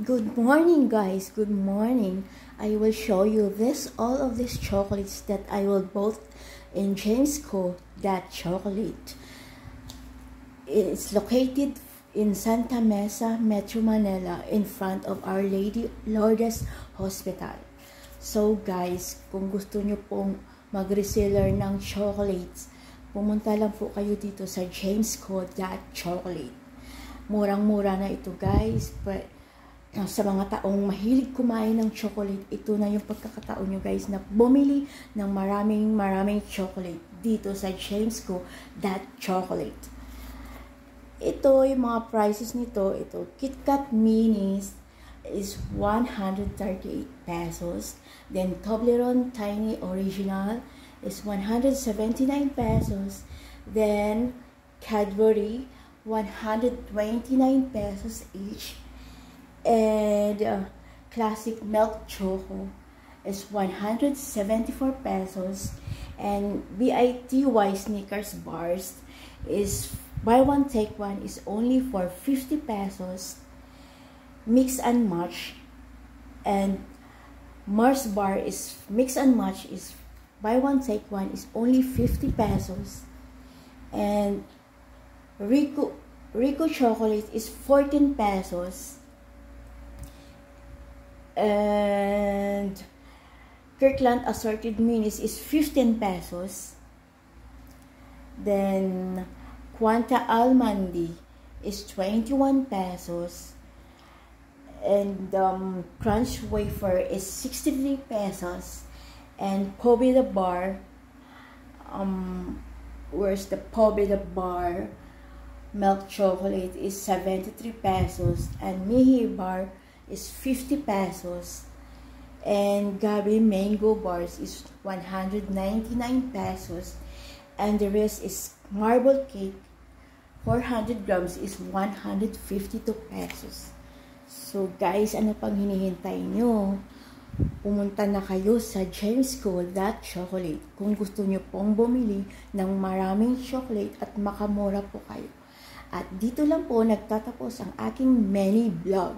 Good morning, guys. Good morning. I will show you all of these chocolates that I will bought in James Co. That chocolate. It's located in Santa Mesa, Metro Manila, in front of Our Lady Lourdes Hospital. So guys, kung gusto nyo pong mag-reseller ng chocolates, pumunta lang po kayo dito sa James Co. That chocolate. Murang-mura na ito, guys. Sa mga taong mahilig kumain ng chocolate, ito na yung pagkakataon nyo, guys, na bumili ng maraming chocolate dito sa James Co. That chocolate. Ito yung mga prices nito. Ito, KitKat Minis is 138 pesos. Then Toblerone Tiny Original is 179 pesos. Then Cadbury 129 pesos each. And Classic Milk Choco is 174 pesos. And BITY Snickers Bars is buy one take one is only for 50 pesos. Mix and Match and Mars Bar is Mix and Match is buy one take one is only 50 pesos. And Rico Chocolate is 14 pesos. And Kirkland Assorted Minis is 15 pesos. Then Quanta Almandi is 21 pesos. And Crunch Wafer is 63 pesos. And Pobeda Bar, where's the Pobeda Bar Milk Chocolate is 73 pesos. And Mihi Bar is 50 pesos. And Gabi Mango Bars is 199 pesos. And the rest is Marble Cake, 400 grams is 152 pesos. So guys, ano pang hinihintay nyo? Pumunta na kayo sa James Co. That chocolate kung gusto nyo pong bumili ng maraming chocolate at makamura po kayo. At dito lang po nagtatapos ang aking mini vlog.